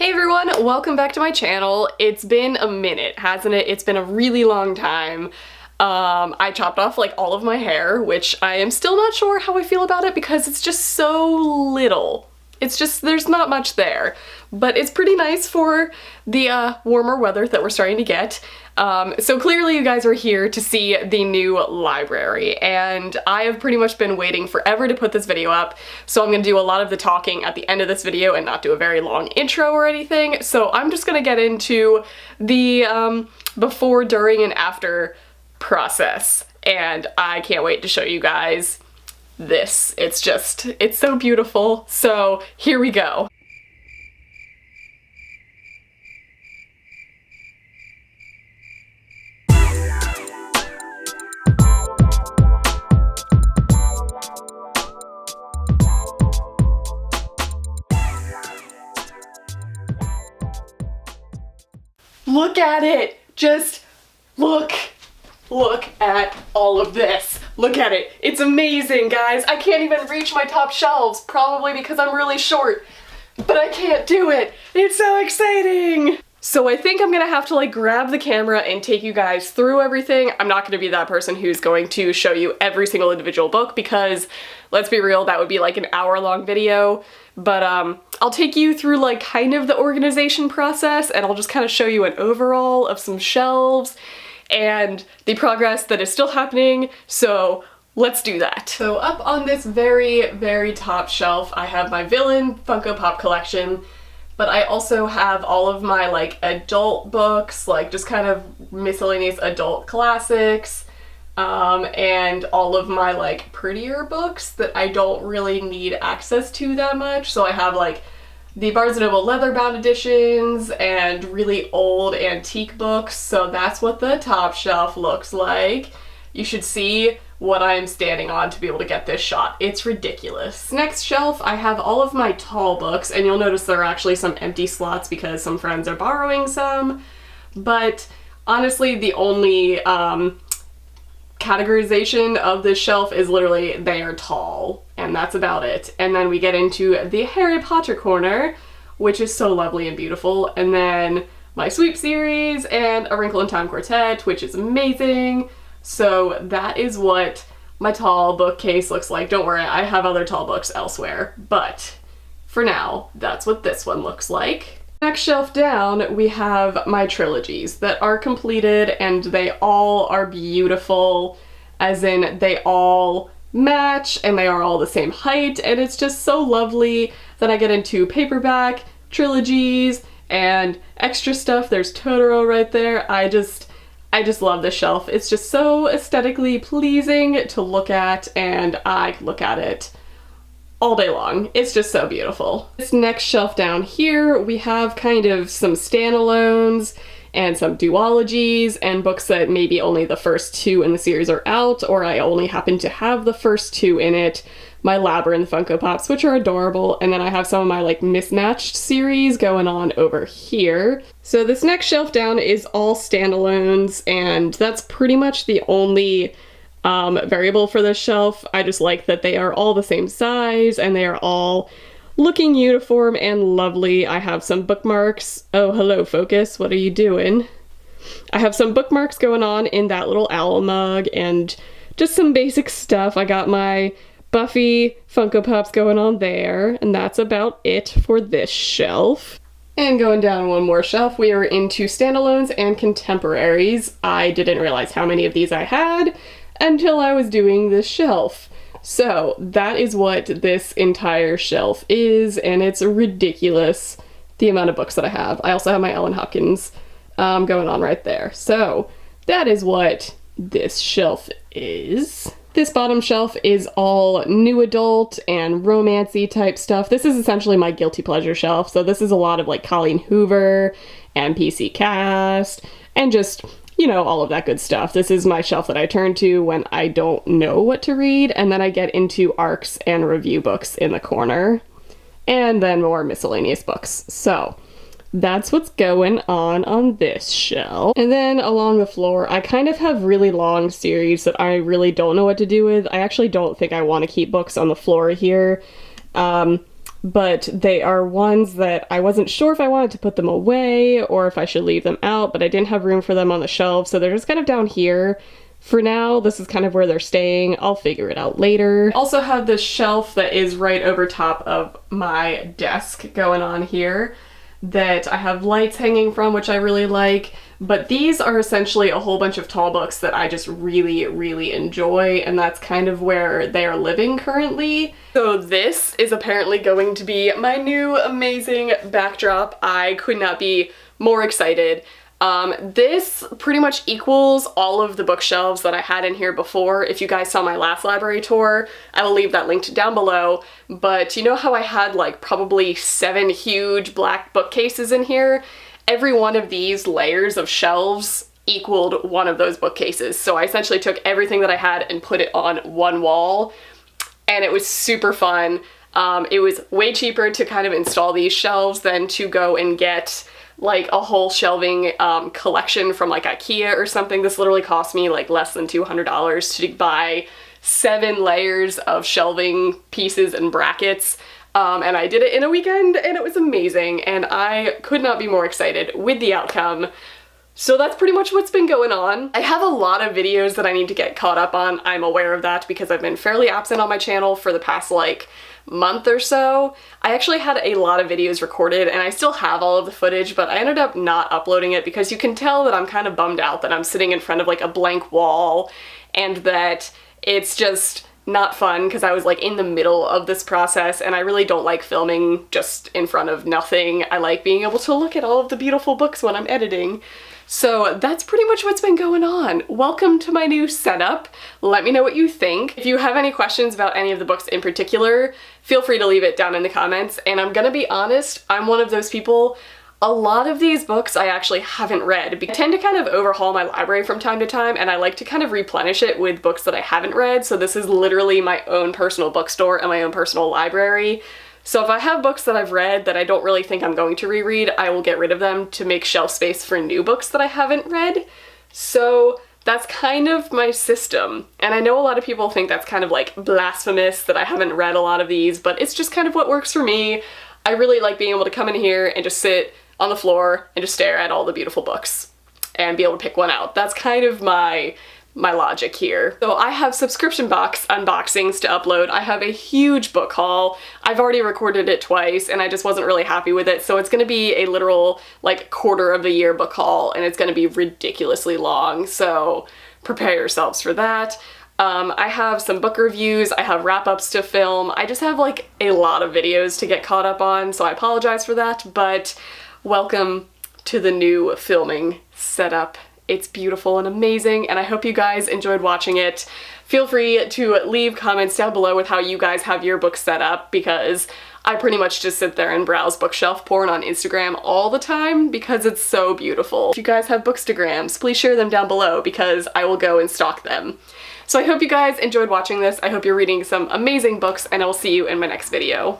Hey everyone, welcome back to my channel. It's been a minute, hasn't it? It's been a really long time. I chopped off like all of my hair, which I am still not sure how I feel about it because it's just so little. It's just, there's not much there, but it's pretty nice for the warmer weather that we're starting to get. So clearly you guys are here to see the new library, and I have pretty much been waiting forever to put this video up, so I'm gonna do a lot of the talking at the end of this video and not do a very long intro or anything. So I'm just gonna get into the before, during, and after process, and I can't wait to show you guys this. It's so beautiful. So here we go. Look at it! Just look at all of this. Look at it. It's amazing, guys. I can't even reach my top shelves, probably because I'm really short, but I can't do it. It's so exciting. So I think I'm gonna have to like grab the camera and take you guys through everything. I'm not gonna be that person who's going to show you every single individual book because, let's be real, that would be like an hour-long video. But I'll take you through like kind of the organization process, and I'll just kind of show you an overall of some shelves and the progress that is still happening, so let's do that. So up on this very, very top shelf, I have my Villain Funko Pop collection, but I also have all of my like adult books, like just kind of miscellaneous adult classics, and all of my like prettier books that I don't really need access to that much. So I have like the Barnes & Noble leather-bound editions and really old antique books, so that's what the top shelf looks like. You should see what I'm standing on to be able to get this shot. It's ridiculous. Next shelf, I have all of my tall books, and you'll notice there are actually some empty slots because some friends are borrowing some, but honestly the only categorization of this shelf is literally they are tall, and that's about it. And then we get into the Harry Potter corner, which is so lovely and beautiful, and then my Sweep series and A Wrinkle in Time quartet, which is amazing. So that is what my tall bookcase looks like. Don't worry, I have other tall books elsewhere, but for now, that's what this one looks like. Next shelf down, we have my trilogies that are completed, and they all are beautiful, as in they all match and they are all the same height, and it's just so lovely. Then I get into paperback trilogies and extra stuff. There's Totoro right there. I just love this shelf. It's just so aesthetically pleasing to look at, and I could look at it all day long. It's just so beautiful. This next shelf down here, we have kind of some standalones and some duologies and books that maybe only the first two in the series are out, or I only happen to have the first two in it. My Labyrinth Funko Pops, which are adorable, and then I have some of my like mismatched series going on over here. So this next shelf down is all standalones, and that's pretty much the only variable for this shelf. I just like that they are all the same size and they are all looking uniform and lovely. I have some bookmarks. Oh, hello, focus. What are you doing? I have some bookmarks going on in that little owl mug and just some basic stuff. I got my Buffy Funko Pops going on there, and that's about it for this shelf. And going down one more shelf, we are into standalones and contemporaries. I didn't realize how many of these I had until I was doing this shelf. So that is what this entire shelf is, and it's ridiculous the amount of books that I have. I also have my Ellen Hopkins going on right there. So that is what this shelf is. This bottom shelf is all new adult and romancy type stuff. This is essentially my guilty pleasure shelf. So this is a lot of like Colleen Hoover and PC Cast and just, you know, all of that good stuff. This is my shelf that I turn to when I don't know what to read, and then I get into ARCs and review books in the corner, and then more miscellaneous books. So that's what's going on this shelf. And then along the floor, I kind of have really long series that I really don't know what to do with. I actually don't think I want to keep books on the floor here. but they are ones that I wasn't sure if I wanted to put them away or if I should leave them out, but I didn't have room for them on the shelf, so they're just kind of down here. For now, this is kind of where they're staying. I'll figure it out later. Also have this shelf that is right over top of my desk going on here that I have lights hanging from, which I really like. But these are essentially a whole bunch of tall books that I just really, really enjoy, and that's kind of where they are living currently. So this is apparently going to be my new amazing backdrop. I could not be more excited. This pretty much equals all of the bookshelves that I had in here before. If you guys saw my last library tour, I will leave that linked down below. But you know how I had like probably 7 huge black bookcases in here? Every one of these layers of shelves equaled one of those bookcases. So I essentially took everything that I had and put it on one wall, and it was super fun. It was way cheaper to kind of install these shelves than to go and get like a whole shelving collection from like IKEA or something. This literally cost me like less than $200 to buy 7 layers of shelving pieces and brackets. And I did it in a weekend, and it was amazing, and I could not be more excited with the outcome. So that's pretty much what's been going on. I have a lot of videos that I need to get caught up on. I'm aware of that because I've been fairly absent on my channel for the past like month or so. I actually had a lot of videos recorded, and I still have all of the footage, but I ended up not uploading it because you can tell that I'm kind of bummed out that I'm sitting in front of like a blank wall, and that it's just not fun because I was like in the middle of this process, and I really don't like filming just in front of nothing. I like being able to look at all of the beautiful books when I'm editing. So that's pretty much what's been going on. Welcome to my new setup. Let me know what you think. If you have any questions about any of the books in particular, feel free to leave it down in the comments. And I'm gonna be honest, I'm one of those people, a lot of these books I actually haven't read. I tend to kind of overhaul my library from time to time, and I like to kind of replenish it with books that I haven't read, so this is literally my own personal bookstore and my own personal library. So if I have books that I've read that I don't really think I'm going to reread, I will get rid of them to make shelf space for new books that I haven't read. So that's kind of my system. And I know a lot of people think that's kind of like blasphemous that I haven't read a lot of these, but it's just kind of what works for me. I really like being able to come in here and just sit on the floor and just stare at all the beautiful books and be able to pick one out. That's kind of my logic here. So I have subscription box unboxings to upload. I have a huge book haul. I've already recorded it twice, and I just wasn't really happy with it. So it's gonna be a literal like quarter of the year book haul, and it's gonna be ridiculously long. So prepare yourselves for that. I have some book reviews, I have wrap-ups to film. I just have like a lot of videos to get caught up on, so I apologize for that, but welcome to the new filming setup. It's beautiful and amazing, and I hope you guys enjoyed watching it. Feel free to leave comments down below with how you guys have your books set up, because I pretty much just sit there and browse bookshelf porn on Instagram all the time because it's so beautiful. If you guys have bookstagrams, please share them down below because I will go and stalk them. So I hope you guys enjoyed watching this. I hope you're reading some amazing books, and I will see you in my next video.